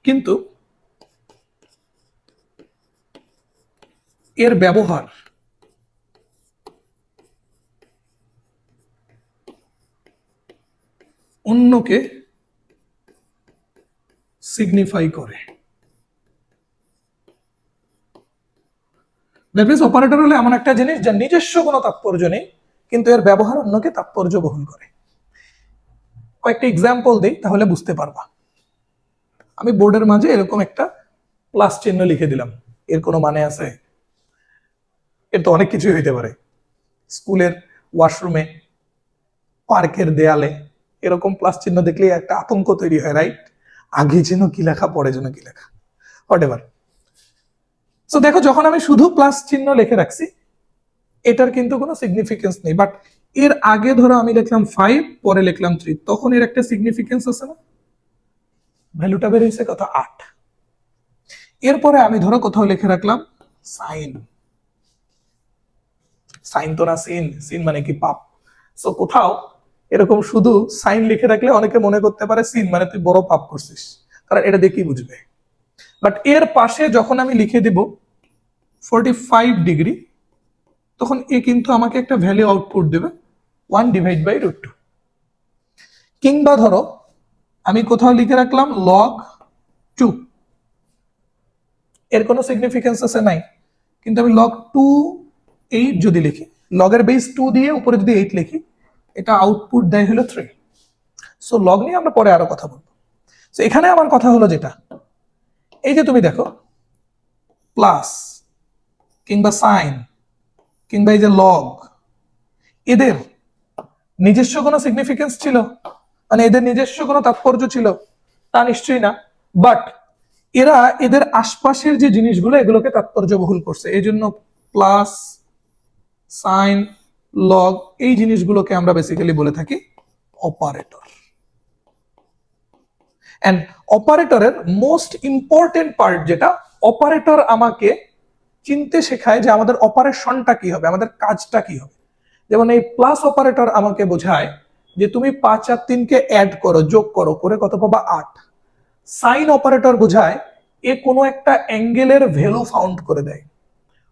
কিন্তু এর ব্যবহার অন্যকে সিগনিফাই করে। অপারেটর হলো এমন একটা জিনিস যার নিজস্ব কোনো তাৎপর্য নেই কিন্তু এর ব্যবহার অন্যকে তাৎপর্য বহন করে। কয়েকটা এক্সাম্পল দেই তাহলে বুঝতে পারবা। আমি বোর্ডের মাঝে এরকম একটা প্লাস চিহ্ন লিখে দিলাম, এর কোনো মানে আছে? এর তো অনেক কিছুই হইতে পারে। স্কুলের ওয়াশরুমে, পার্কের দেয়ালে এরকম প্লাস চিহ্ন দেখলে একটা আতঙ্ক তৈরি হয়, রাইট? আগে যেন কি লেখা, পরে যেন কি লেখা, হোয়াটএভার। সো দেখো, যখন আমি শুধু প্লাস চিহ্ন লিখে রাখছি এটার কিন্তু কোনো সিগনিফিকেন্স নেই, বাট এর আগে ধরো আমি লিখলাম 5, পরে লিখলাম 3, তখন এর একটা সিগনিফিকেন্স আছে না? ভ্যালুটা বের হয়েছে কত? 8। এরপরে আমি ধরো কোথাও লিখে রাখলাম সাইন, সাইন তো না সিন, সিন মানে কি পাপ। সো কোথাও এরকম শুধু সাইন লিখে রাখলে অনেকে মনে করতে পারে সিন মানে তুই বড় পাপ করছিস, কারণ এটা দিয়ে কি বুঝবে। বাট এর পাশে যখন আমি লিখে দেব 45 ডিগ্রি, তখন এ কিন্তু আমাকে একটা ভ্যালু আউটপুট দেবে 1 ডিভাইড বাই √2। কিংবা ধরো আমি কোথাও লিখে রাখলাম log 2, এর কোনো সিগনিফিকেন্স আছে নাই, কিন্তু আমি log 2 8 যদি লিখি, লগের বেস 2 দিয়ে উপরে যদি 8 লিখি, এটা আউটপুট দেয় হলো 3। সো লগ নিয়ে আমরা পরে আরো কথা বলবো। সো এখানে আমার কথা হলো যেটা, এই যে তুমি দেখো প্লাস কিংবা সাইন কিংবা এই যে লগ, এদের নিজস্ব কোনো সিগনিফিকেন্স ছিল? মানে এদের নিজস্ব কোনো তাৎপর্য ছিল তা নিশ্চয়ই না, বাট এরা এদের আশপাশের যে জিনিসগুলো এগুলোকে তাৎপর্যবহুল করছে, এই জন্য প্লাস, সাইন, লগ এই জিনিসগুলোকে আমরা বেসিক্যালি বলে থাকি অপারেটর। এন্ড অপারেটরের মোস্ট ইম্পর্টেন্ট পার্ট যেটা, অপারেটর আমাকে চিনতে শেখায় যে আমাদের অপারেশনটা কি হবে, আমাদের কাজটা কি হবে। যেমন এই প্লাস অপারেটর আমাকে বোঝায় যে তুমি 5 আর 3 কে অ্যাড করো, যোগ করো, করে কত পাবা 8। সাইন অপারেটর বোঝায় এ কোনো একটা অ্যাঙ্গেলের ভ্যালু ফাউন্ড করে দেয়।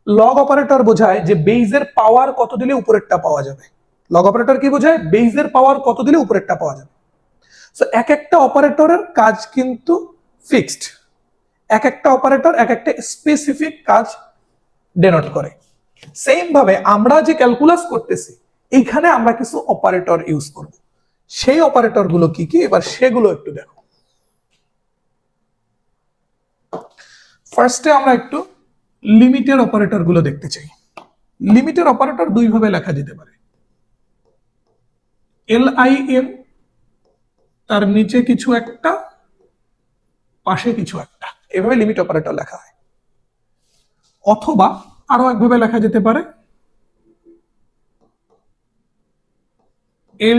লগ অপারেটর বোঝায় যে বেইজের পাওয়ার কত দিলে উপরেরটা পাওয়া যাবে। লগ অপারেটর কি বোঝায়? বেইজের পাওয়ার কত দিলে উপরেরটা পাওয়া যাবে। সো এক একটা অপারেটরের কাজ কিন্তু ফিক্সড, এক একটা অপারেটর এক একটা স্পেসিফিক কাজ ডেনোট করে। সেম ভাবে আমরা যে ক্যালকুলাস করতেছি এইখানে আমরা কিছু অপারেটর ইউজ করব, সেই অপারেটর গুলো কি কি এবার সেগুলো একটু দেখো। ফার্স্টে আমরা একটু লিমিটের অপারেটর গুলো দেখতে চাই। লিমিটের অপারেটর দুই ভাবে লেখা যেতে পারে, LIM, তার নিচে কিছু একটা, পাশে কিছু একটা, এভাবে লিমিট অপারেটর লেখা হয়। অথবা আরো একভাবে লেখা যেতে পারে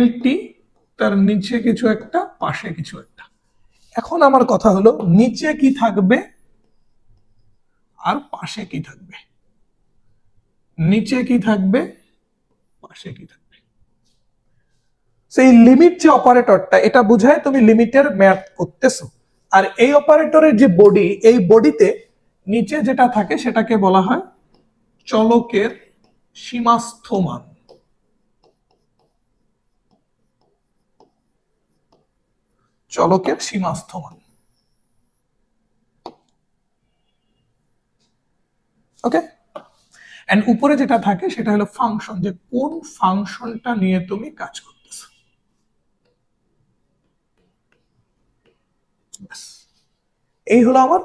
LT, তার নিচে কিছু একটা, পাশে কিছু একটা। এখন আমার কথা হলো নিচে কি থাকবে আর পাশে কি থাকবে, নিচে কি থাকবে, পাশে কি থাকবে। সেই লিমিট যে অপারেটরটা, এটা বোঝায় তুমি লিমিটের ম্যাথ করতেছো। আর এই অপারেটরের যে বডি, এই বডিতে নিচে যেটা থাকে সেটাকে বলা হয় চলকের সীমাস্থ মান। চলকের সীমাস্থ মান, ওকে। এন্ড উপরে যেটা থাকে সেটা হলো ফাংশন, যে কোন ফাংশনটা নিয়ে তুমি কাজ করতেছো। এই হলো আমার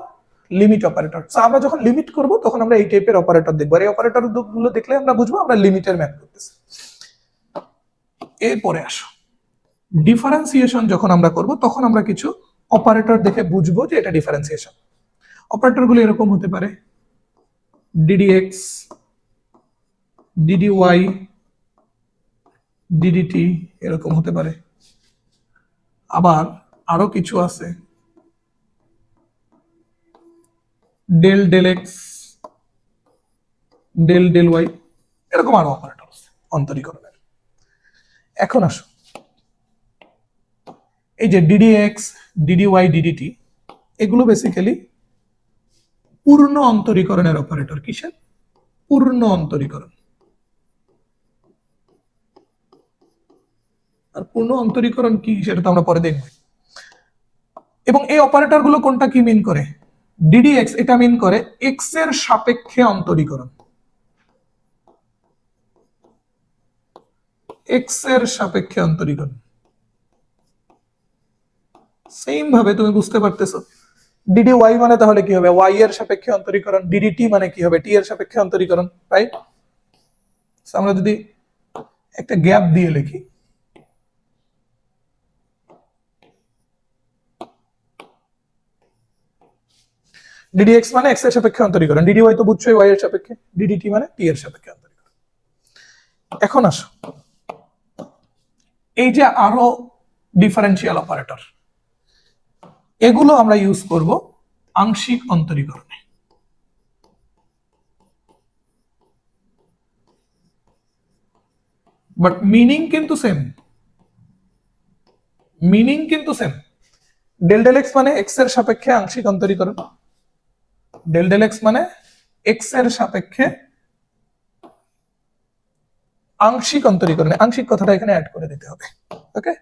লিমিট অপারেটর। আমরা যখন লিমিট করব তখন আমরা এই টাইপের অপারেটর দেখবো, আর এই অপারেটর গুলো দেখলে আমরা বুঝবো আমরা লিমিটের ম্যাথ করতেছি। এরপরে আসো ডিফারেন্সিয়েশন, যখন আমরা করব তখন আমরা কিছু অপারেটর দেখে বুঝবো যে এটা ডিফারেন্সিয়েশন। অপারেটর গুলো এরকম হতে পারে DDX, DDY, DDT, এরকম হতে পারে। আবার আরো কিছু আছে, del del x, del del y, এরকম আরো অপারেটর আছে অন্তরীকরণের। এখন আসো এই যে DDX, DDY, DDT, এগুলো বেসিক্যালি পূর্ণ অন্তরীকরণের অপারেটর। কিসের? পূর্ণ অন্তরীকরণ। আর পূর্ণ অন্তরীকরণ কি সেটা তো আমরা পরে দেখব। এবং এই অপারেটর গুলো কোনটা কি মিন করে? DDX এটা মিন করে এক্স এর সাপেক্ষে অন্তরীকরণ, এক্স এর সাপেক্ষে অন্তরীকরণ। সেম ভাবে তুমি বুঝতে পারতেছো DDY মানে তাহলে কি হবে? Y এর সাপেক্ষে অন্তরীকরণ। DDT মানে কি হবে? T এর সাপেক্ষে অন্তরীকরণ, রাইট? আমরা যদি একটা গ্যাপ দিয়ে লিখি, DDX মানে x এর সাপেক্ষে অন্তরীকরণ, DDY তো বুঝছোই y এর সাপেক্ষে, DDT মানে t এর সাপেক্ষে অন্তরীকরণ। এখন আসো এই যে আরো ডিফারেন্সিয়াল অপারেটর, এগুলো আমরা ইউজ করব আংশিক অন্তরীকরণে। বাট মিনিং কিন্তু সেম, মিনিং কিন্তু সেম। ডেল ডেল এক্স মানে এক্স এর সাপেক্ষে আংশিক অন্তরীকরণ, ডেল ডেল এক্স মানে এক্স এর সাপেক্ষে আংশিক অন্তরীকরণ। আংশিক কথাটা এখানে অ্যাড করে দিতে হবে, ওকে।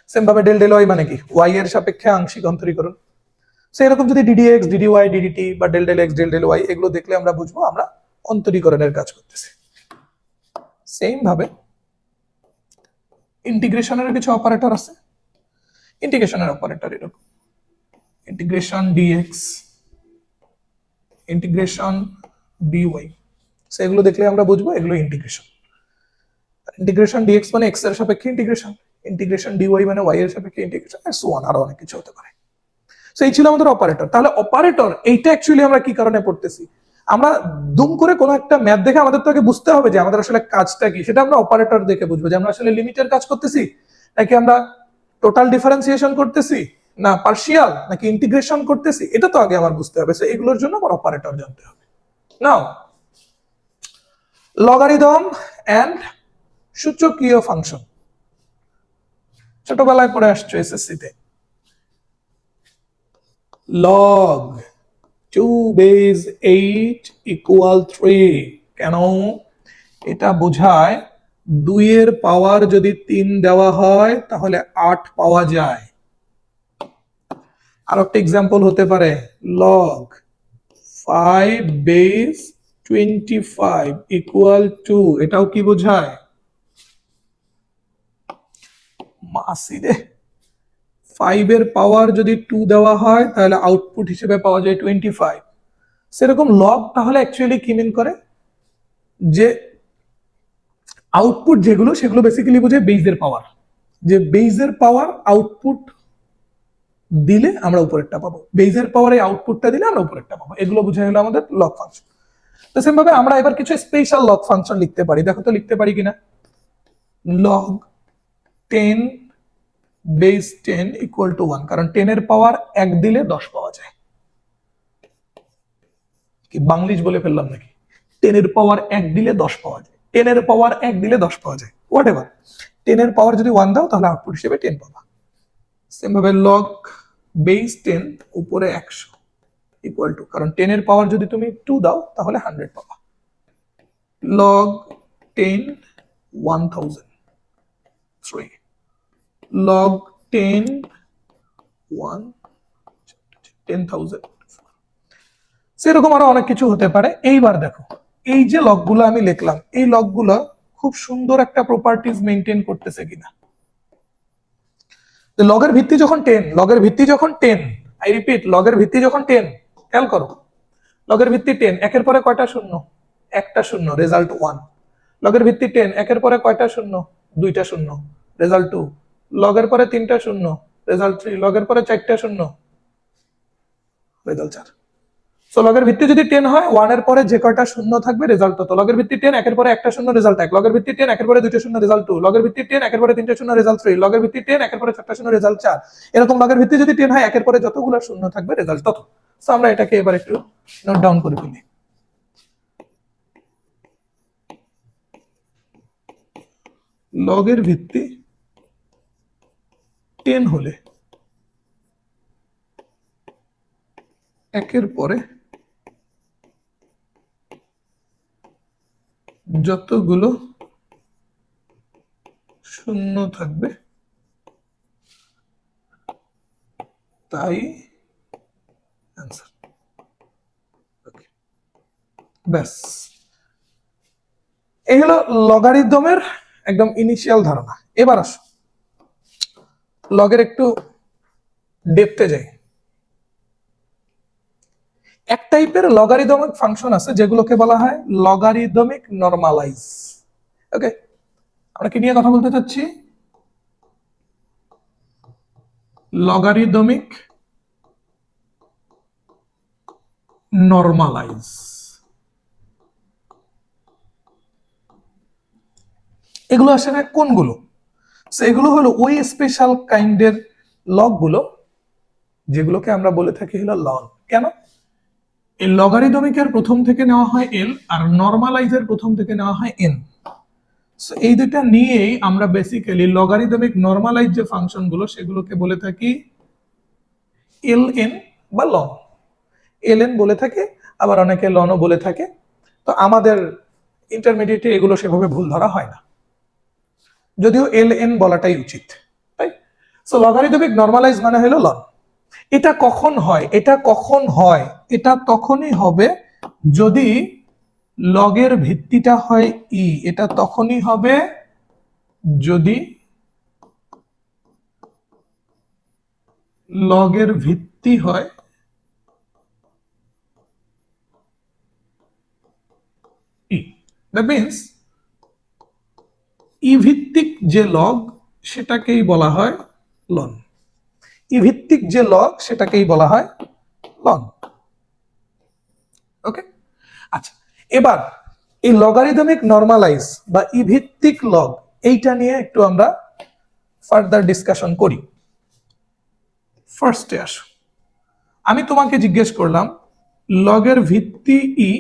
সেম ভাবে ডেল ডেল ওয়াই মানে কি? ওয়াই এর সাপেক্ষে আংশিক অন্তরীকরণ। সো এরকম যদি DDX, DDY, DDT বা del del x, del del y এগুলো দেখলে আমরা বুঝবো আমরা অন্তরীকরণের কাজ করতেছি। সেম ভাবে ইন্টিগ্রেশনের কিছু অপারেটর আছে। ইন্টিগ্রেশনের অপারেটর এরকম ইন্টিগ্রেশন DX, ইন্টিগ্রেশন ডিওয়াই, সেগুলো দেখলে আমরা বুঝবো এগুলো ইন্টিগ্রেশন। ইন্টিগ্রেশন ডিএক্স মানে এক্স এর সাপেক্ষে ইন্টিগ্রেশন, ইন্টিগ্রেশন ডিওয়াই মানে ওয়াই এর সাপেক্ষে ইন্টিগ্রেশন, আর সো অন, আরো অনেক কিছু হতে পারে। সো এই ছিল আমাদের অপারেটর। তাহলে অপারেটর এইটা অ্যাকচুয়ালি আমরা কি কারণে পড়তেছি? আমরা দুম করে কোনো একটা ম্যাথ দেখে আমাদের তো আগে বুঝতে হবে যে আমাদের আসলে কাজটা কি, সেটা আমরা অপারেটর দেখে বুঝবো যে আমরা আসলে লিমিটের কাজ করতেছি, নাকি আমরা টোটাল ডিফারেন্সিয়েশন করতেছি, না পার্শিয়াল, নাকি ইন্টিগ্রেশন করতেছি, এটা তো আগে আমার বুঝতে হবে। সো এগুলোর জন্য আমার অপারেটর জানতে হবে। নাও লগারিদম এন্ড সূচকীয় ফাংশন ছোটবেলায় পড়ে আসছো এসএসসি তে। log 2 base 8 equal 3, কেন? এটা বোঝায় 2 এর পাওয়ার যদি 3 দেওয়া হয় তাহলে 8 পাওয়া যায়। আর একটা एग्जांपल হতে পারে log 5 base 25 equal 2, এটাও কি বোঝায়? মাসি রে, 5 এর পাওয়ার যদি 2 দেওয়া হয় তাহলে আউটপুট হিসেবে পাওয়া যায় 25। সেরকম লগ তাহলে অ্যাকচুয়ালি কি মিন করে যে আউটপুট যেগুলো সেগুলো বেসিক্যালি বোঝায় বেজের পাওয়ার, যে বেজের পাওয়ার আউটপুট দিলে আমরা উপরেরটা পাবো, বেজের পাওয়ারে আউটপুটটা দিলে আমরা উপরেরটা পাবো, এগুলো বোঝা গেল আমাদের লগ ফাংশন। তো সেম ভাবে আমরা এবার কিছু স্পেশাল লগ ফাংশন লিখতে পারি, দেখো তো লিখতে পারি কিনা। লগ 10 বেস 10 ইকুয়াল টু 1, কারণ 10 এর পাওয়ার 1 দিলে 10 পাওয়া যায়। কি বাংলিশ বলে ফেললাম নাকি? 10 এর পাওয়ার 1 দিলে 10 পাওয়া যায়, 10 এর পাওয়ার 1 দিলে 10 পাওয়া যায়, হোয়াট এভার। 10 এর পাওয়ার যদি 1 দাও তাহলে আউটপুট হিসেবে 10 পাবা। সেম ভাবে লগ বেস 10 উপরে 100 ইকুয়াল টু, কারণ 10 এর পাওয়ার যদি তুমি 2 দাও তাহলে 100 পাবা। Log 10 1000 3, log 10 1 10,000। সেরকম আরো অনেক কিছু হতে পারে। এইবার দেখো এই যে লগগুলো আমি লিখলাম, এই লগগুলো খুব সুন্দর একটা প্রপার্টিজ মেইনটেইন করতেছে কিনা। লগের ভিত্তি যখন 10, লগের ভিত্তি যখন 10, আই রিপিট, লগের ভিত্তি যখন 10, খেয়াল করো লগের ভিত্তি 10, একের পরে কয়টা শূন্য? একটা শূন্য, রেজাল্ট 1। লগের ভিত্তি 10, একের পরে কয়টা শূন্য? দুইটা শূন্য, রেজাল্ট 2। লগের পরে 3টা শূন্য, রেজাল্ট 3। লগের পরে 4টা শূন্য, রেজাল্ট 4। সো লগের ভিত্তি যদি 10 হয়, 1 এর পরে যে কয়টা শূন্য থাকবে রেজাল্ট তত। লগের ভিত্তি 10, একের পরে একটা শূন্য, রেজাল্ট 1। লগের ভিত্তি 10, একের পরে দুইটা শূন্য, রেজাল্ট 2। লগের ভিত্তি 10, একের পরে 3টা শূন্য, রেজাল্ট 3। লগের ভিত্তি 10, একের পরে 4টা শূন্য, রেজাল্ট 4। এরকম লগের ভিত্তি যদি 10 হয়, একের পরে যতগুলো শূন্য থাকবে রেজাল্ট তত। সো আমরা এটাকে এবার একটু নোট ডাউন করে ফেলি। লগের ভিত্তি 10 হলে একের পরে যতগুলো শূন্য থাকবে তাই অ্যান্সার। ব্যাস, এই হলো লগারিদমের একদম ইনিশিয়াল ধারণা। এবার আসো লগের একটু ডেপথে যাই। এক টাইপের লগারিদমিক ফাংশন আছে যেগুলোকে বলা হয় লগারিদমিক নরমালাইজ। ওকে, আমরা কি নিয়ে কথা বলতে চাচ্ছি? Logarithmic normalise. এগুলো আসলে কোনগুলো? এগুলো হলো ওই স্পেশাল কাইন্ডের লগগুলো যেগুলোকে আমরা বলে থাকি হলো লন। কেন? এই লগারিদমিকের প্রথম থেকে নেওয়া হয় এল, আর নরমালাইজের প্রথম থেকে নেওয়া হয় এন। সো এই দুটা নিয়েই আমরা বেসিক্যালি লগারিদমিক নরমালাইজ যে ফাংশন গুলো সেগুলোকে বলে থাকি এল এন বা লন। এল এন বলে থাকে, আবার অনেকে লনও বলে থাকে। তো আমাদের ইন্টারমিডিয়েটে এগুলো সেভাবে ভুল ধরা হয় না, যদিও এল এন বলাটাই উচিত, তাই। সো লগারিদমিক নরমালাইজ মানে হলো লন। এটা কখন হয়? এটা কখন হয়? এটা তখনই হবে যদি লগের ভিত্তিটা হয় ই। এটা তখনই হবে যদি লগের ভিত্তি হয় দ্যাট মিনস ই ভিত্তিক যে লগ সেটাকেই বলা হয় লন। ই ভিত্তিক যে লগ সেটাকেই বলা হয় লন। ওকে, আচ্ছা, এবার এই লগারিদমিক নরমালাইজ বা ই ভিত্তিক লগ এইটা নিয়ে একটু আমরা ফার্দার ডিসকাশন করি। ফার্স্টে আসো, আমি তোমাকে জিজ্ঞেস করলাম লগের ভিত্তি ই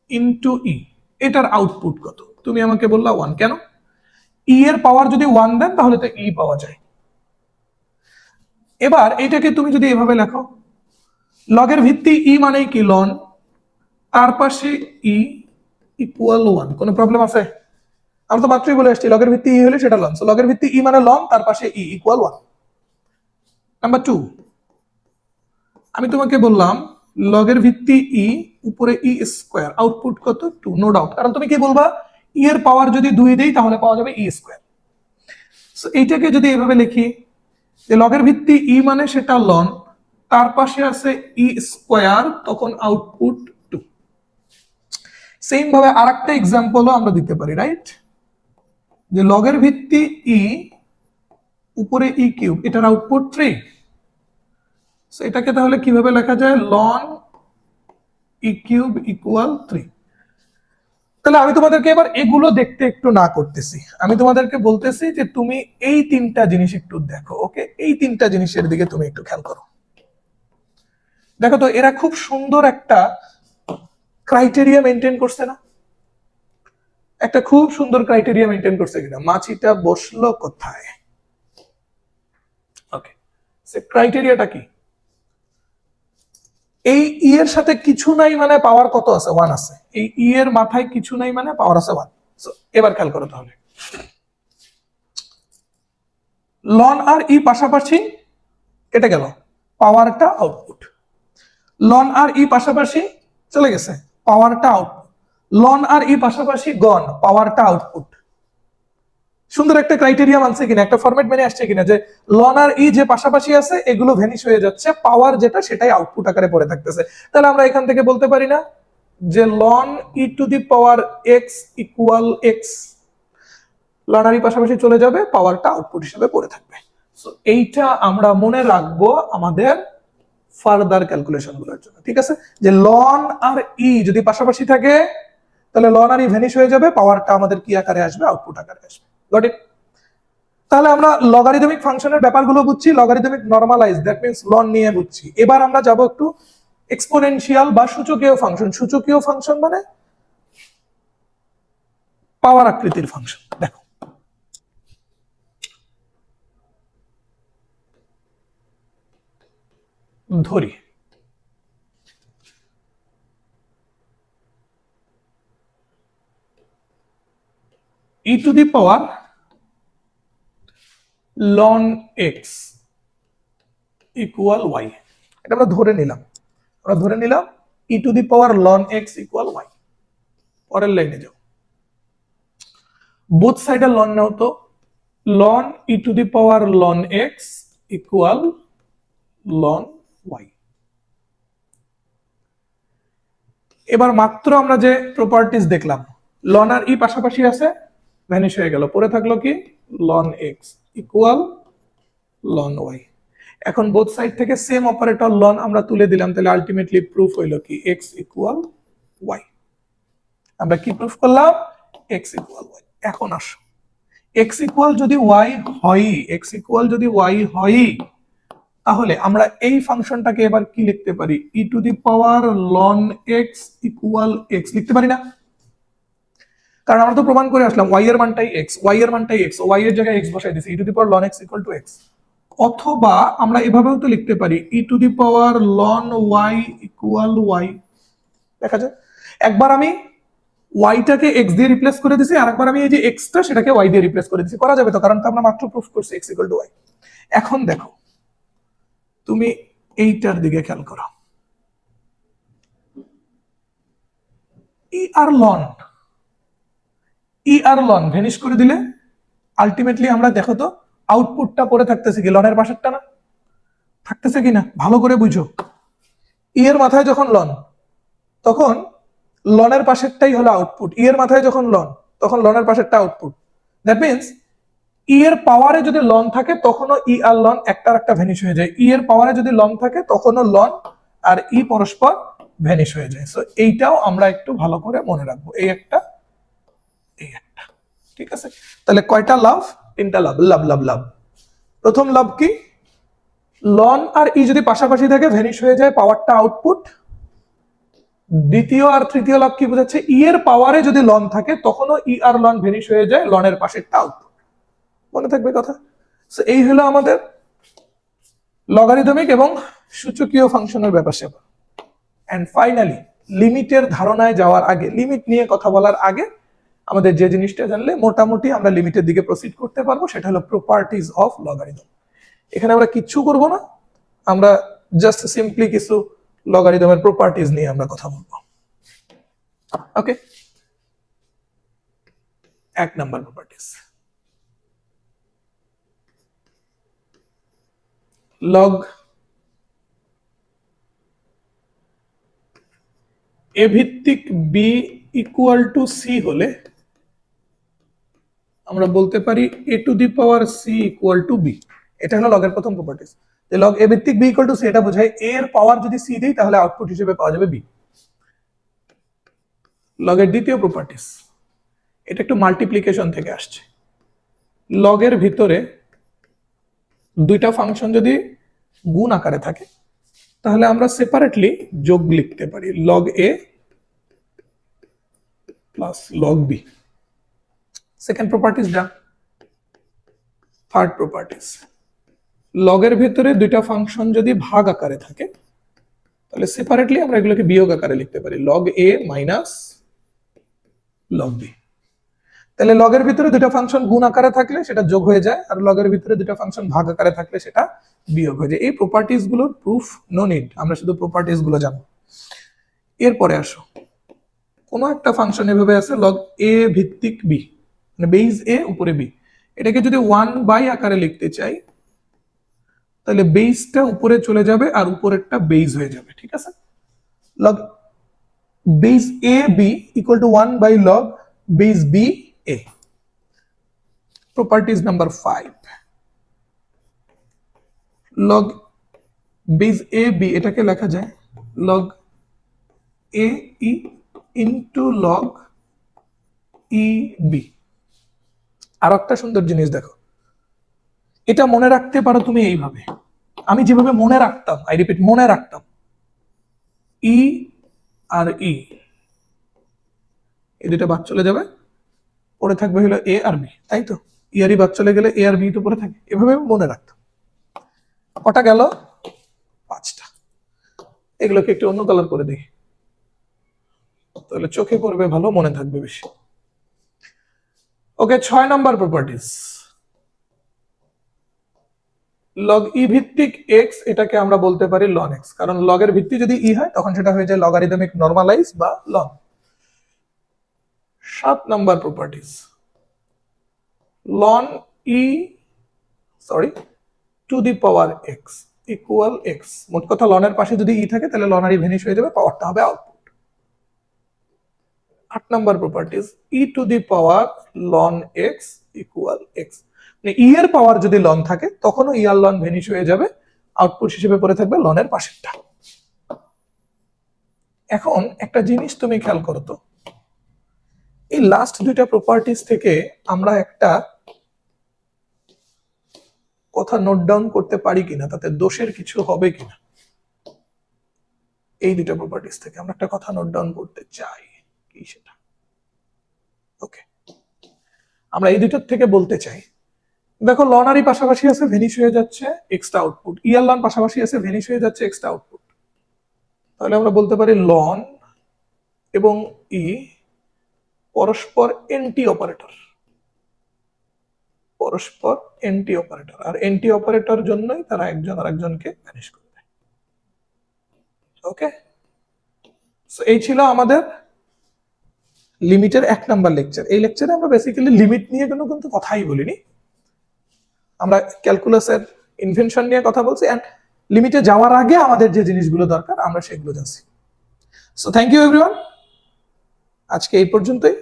ইন্টু ই, এটার আউটপুট কত? তুমি আমাকে বললা 1। কেন? ই এর পাওয়ার যদি 1 দেন তাহলে তো ই পাওয়া যায়। এবার এটাকে তুমি যদি এভাবে লেখো, লগের ভিত্তি ই মানে কি লন, তার পাশে ই ইকুয়াল 1, কোনো প্রবলেম আছে? আমরা তো মাত্রই বলে আসছি লগের ভিত্তি ই হলে সেটা লন, সো লগের ভিত্তি ই মানে লন, তার পাশে ই ইকুয়াল 1। নাম্বার 2, আমি তোমাকে বললাম লগের ভিত্তি ই উপরে ই স্কয়ার, আউটপুট কত? 2, নো ডাউট, কারণ তুমি কি বলবা ই এর পাওয়ার যদি 2 দেই তাহলে পাওয়া যাবে ই স্কয়ার। সো এইটাকে যদি এভাবে লিখি যে লগের ভিত্তি ই মানে সেটা লন, তার পাশে আছে ই স্কয়ার, তখন আউটপুট 2। সেম ভাবে আরেকটা এক্সাম্পলও আমরা দিতে পারি, রাইট? যে লগের ভিত্তি ই উপরে ই কিউব, এটার আউটপুট 3। সো এটাকে তাহলে কিভাবে লেখা যায়? লন ই কিউব ইকুয়াল 3। তাহলে আমি তোমাদেরকে এবার এগুলো দেখতে একটু না করতেছি, আমি তোমাদেরকে বলতেছি যে তুমি এই তিনটা জিনিস একটু দেখো। ওকে, এই তিনটা জিনিসের দিকে তুমি একটু খেয়াল করো। দেখো তো এরা খুব সুন্দর একটা ক্রাইটেরিয়া মেনটেন করছে না? একটা খুব সুন্দর ক্রাইটেরিয়া মেনটেন করছে কিনা? মাছিটা বসলো কোথায়? ওকে, সে ক্রাইটেরিয়াটা কি? এই ই এর সাথে কিছু নাই মানে পাওয়ার কত আছে? 1 আছে। এই ই এর মাথায় কিছু নাই মানে পাওয়ার আছে 1। সো এবার খেয়াল করো, তাহলে লন আর ই পাশাপাশি কেটে গেল, পাওয়ারটা আউটপুট। লন আর ই পাশাপাশি চলে গেছে, পাওয়ারটা আউটপুট। লন আর ই পাশাপাশি গন, পাওয়ারটা আউটপুট। সুন্দর একটা ক্রাইটেরিয়া মানছে কিনা, একটা ফরম্যাট মেনে আসছে কিনা, যে লন আর ই যে পাশাপাশি আছে এগুলো ভ্যানিশ হয়ে যাচ্ছে, পাওয়ার যেটা সেটাই আউটপুট আকারে পড়ে থাকতেছে। তাহলে আমরা এখান থেকে বলতে পারি না যে ln e to the power x equal x, ln আর ই পাশাপাশি চলে যাবে, পাওয়ারটা আউটপুট হিসেবে পড়ে থাকবে। সো এইটা আমরা মনে রাখবো আমাদের ফার্দার ক্যালকুলেশন গুলোর জন্য, ঠিক আছে? যে লন আর ই যদি পাশাপাশি থাকে তাহলে লন আর ই ভ্যানিশ হয়ে যাবে, পাওয়ারটা আমাদের কি আকারে আসবে? আউটপুট আকারে আসবে। Got it? তাহলে আমরা লগারিদমিক ফাংশনের ব্যাপারগুলো বুঝছি, logarithmic normalise that means ln নিয়ে বুঝছি। এবার আমরা যাব একটু এক্সপোনেনশিয়াল বা সূচকীয় ফাংশন। সূচকীয় ফাংশন মানে পাওয়ার আকৃতির ফাংশন। দেখো ধরি e to the power ln x equal y, এটা আমরা ধরে নিলাম। E to the power ln x equal y. পরের লাইনে যাও, বোথ সাইডে লন নাও তো, ln e to the power ln x equal ln y. এবার মাত্র আমরা যে প্রপার্টিজ দেখলাম, লন আর ই পাশাপাশি আছে, ভ্যানিশ হয়ে গেল, পরে থাকলো কি? Ln x equal ln y. এখন বোথ সাইড থেকে সেম অপারেটর লন আমরা তুলে দিলাম, তাহলে আলটিমেটলি প্রুফ হইলো কি? X equal y. আমরা কি প্রুফ করলাম? X equal y. এখন আসো, এক্স ইকুয়াল যদি ওয়াই হয়, এক্স ইকুয়াল যদি ওয়াই হয়, তাহলে আমরা এই ফাংশনটাকে এবার কি লিখতে পারি? E to the power ln x equal x লিখতে পারি না? কারণ আমরা তো প্রমাণ করে আসলাম ওয়াই এর মানটাই এক্স, ওয়াই এর মানটাই এক্স, ওয়াই এর জায়গায় এক্স বসাই দিয়েছি, e to the power ln x equal to x. অথবা আমরা এভাবেও তো লিখতে পারি e to the power ln y equal y. দেখা যায় একবার আমি ওয়াইটাকে এক্স দিয়ে রিপ্লেস করে দিয়েছি, আর একবার আমি এই যে এক্সটা সেটাকে ওয়াই দিয়ে রিপ্লেস করে দিয়েছি। করা যাবে তো, কারণ তো আমরা মাত্র প্রুফ করছি এক্স ইকুয়াল টু ওয়াই। এখন দেখো তুমি এইটার দিকে খেয়াল করো, ই আর লন ভেনিশ করে দিলে আলটিমেটলি আমরা দেখো তো আউটপুটটা পড়ে থাকতেছে কি? লনের পাশেরটা না? থাকতেছে কিনা ভালো করে বুঝো। ই এর মাথায় যখন লন, তখন লনের পাশেরটাই হলো আউটপুট। ই এর মাথায় যখন লন, তখন লনের পাশেরটা আউটপুট। দ্যাট মিনস ই এর পাওয়ারে যদি লন থাকে তখনও ই আর লন একটার একটা ভ্যানিশ হয়ে যায়, ই এর পাওয়ারে যদি লন থাকে তখনও লন আর ই পরস্পর ভ্যানিশ হয়ে যায়। সো এইটাও আমরা একটু ভালো করে মনে রাখবো, এই একটা এই একটা। ঠিক আছে, তাহলে কয়টা লাভ? তিনটা লাভ। লাভ লাভ লাভ। প্রথম লাভ কি? লন আর ই যদি পাশাপাশি থাকে ভ্যানিশ হয়ে যায়, পাওয়ারটা আউটপুট। দ্বিতীয় আর তৃতীয় লাভ কি বোঝাচ্ছে? ই এর পাওয়ারে যদি লন থাকে তখনও ই আর লন ভ্যানিশ হয়ে যায়, লনের পাশেরটা আউটপুট। মনে থাকবে কথা? সো এই হলো আমাদের লগারিদমিক এবং সূচকীয় ফাংশনের ব্যাপার স্যাপার। এন্ড ফাইনালি লিমিটের ধারণায় যাওয়ার আগে, লিমিট নিয়ে কথা বলার আগে আমাদের যে জিনিসটা জানলে মোটামুটি আমরা লিমিটের দিকে প্রসিড করতে পারবো, সেটা হলো প্রপার্টিজ অফ লগারিদম। এখানে আমরা কিচ্ছু করব না, আমরা জাস্ট সিম্পলি কিছু লগারিদমের প্রপার্টিজ নিয়ে আমরা কথা বলবো। ওকে, এক নাম্বার প্রপার্টিজ, লগ এ ভিত্তিক বি ইকুয়াল টু সি হলে আমরা বলতে পারি a to the power c equal to b. এটা হলো লগের প্রথম প্রপার্টিজ। যে লগ এ ভিত্তিক বি ইকুয়াল টু সি, এটা বোঝায় এ এর পাওয়ার যদি সি দেই তাহলে আউটপুট হিসেবে পাওয়া যাবে বি। লগের দ্বিতীয় প্রপার্টিজ, এটা একটু মাল্টিপ্লিকেশন থেকে আসছে। লগের ভিতরে দুইটা ফাংশন যদি গুণ আকারে থাকে তাহলে আমরা সেপারেটলি যোগ লিখতে পারি, log a plus log b. Second properties done. Third properties, লগের ভিতরে দুইটা ফাংশন যদি ভাগ আকারে থাকে তাহলে সেপারেটলি আমরা এগুলোকে বিয়োগ আকারে লিখতে পারি, লগ এ মাইনাস লগ বি। তাহলে লগের ভিতরে দুইটা ফাংশন গুণ আকারে থাকলে সেটা যোগ হয়ে যায়, আর লগের ভিতরে দুইটা ফাংশন ভাগ আকারে থাকলে সেটা বিয়োগ হয়ে যায়। এই প্রপার্টিজ গুলোর প্রুফ নো নিড, আমরা শুধু প্রপার্টিজ গুলো জানবো। এরপরে আসো, কোন একটা ফাংশন এভাবে আছে লগ এ ভিত্তিক বি, মানে বেস এ উপরে বি, এটাকে যদি 1 আকারে লিখতে চাই তাহলে বেসটা উপরে চলে যাবে আর উপরেরটা বেস হয়ে যাবে। ঠিক আছে, log base a b equal to 1 log base b a. Properties number 5, log base a b এটাকে লেখা যায় log a e into log e b. আর একটা সুন্দর জিনিস দেখো, এটা মনে রাখতে পারো তুমি এইভাবে, আমি যেভাবে মনে রাখতাম, আই রিপিট মনে রাখতাম, ই আর ই এই দুটো বাদ চলে যাবে, পরে থাকবে হলো এ আর বি, তাই তো? ই আর ই বাদ চলে গেলে এ আর বি তো পরে থাকে, এভাবে মনে রাখতাম। কটা গেল? 5টা। এগুলোকে একটু অন্য কালার করে দিই, তাহলে চোখে পড়বে ভালো, মনে থাকবে বেশি। ওকে, 6 নাম্বার প্রপার্টিজ, লগ ই ভিত্তিক এক্স, এটাকে আমরা বলতে পারি লন এক্স, কারণ লগের ভিত্তি যদি ই হয় তখন সেটা হয়ে যায় লগারিদমিক নরমালাইজ বা ln. 7 number properties, ln e to the power x equal x. মোট কথা লনের পাশে যদি ই থাকে তাহলে লন আর ই ভ্যানিশ হয়ে যাবে, পাওয়ারটা হবে output. 8 number properties, E to the power ln x equal x, মানে ই এর পাওয়ার যদি লন থাকে তখনও ই আর লন ভ্যানিশ হয়ে যাবে, আউটপুট হিসেবে পড়ে থাকবে লনের পাশেরটা। এখন একটা জিনিস তুমি খেয়াল করো তো, এই লাস্ট দুইটা প্রপার্টিজ থেকে আমরা একটা কথা নোট ডাউন করতে পারি কিনা, তাতে দোষের কিছু হবে কিনা। এই দুইটা প্রপার্টিজ থেকে আমরা একটা কথা নোট ডাউন করতে চাই, কি সেটা? ওকে, আমরা এই দুইটার থেকে বলতে চাই, দেখো লন আর ই পাশাপাশি আছে, ভ্যানিশ হয়ে যাচ্ছে এক্সট্রা আউটপুট, ই আর লন পাশাপাশি আছে, ভ্যানিশ হয়ে যাচ্ছে এক্সট্রা আউটপুট। তাহলে আমরা বলতে পারি লন এবং ই পরস্পর এন্টি অপারেটর, পরস্পর এন্টি অপারেটর, আর এন্টি অপারেটর জন্যই তারা একজন আরেকজনকে ভ্যানিশ করে দেয়। ওকে, সো এই ছিল আমাদের লিমিটের 1 নাম্বার লেকচার। এই লেকচারে আমরা বেসিক্যালি লিমিট নিয়ে কিন্তু কথাই বলিনি, আমরা ক্যালকুলাসের ইনভেনশন নিয়ে কথা বলছি, এন্ড লিমিটে যাওয়ার আগে আমাদের যে জিনিসগুলো দরকার আমরা সেগুলো জানছি। So thank you everyone. আজকে এই পর্যন্তই।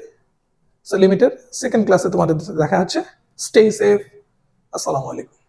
সো লিমিটেড সেকেন্ড ক্লাসে তোমাদের সাথে দেখা হচ্ছে। Stay safe. আসসালামু আলাইকুম।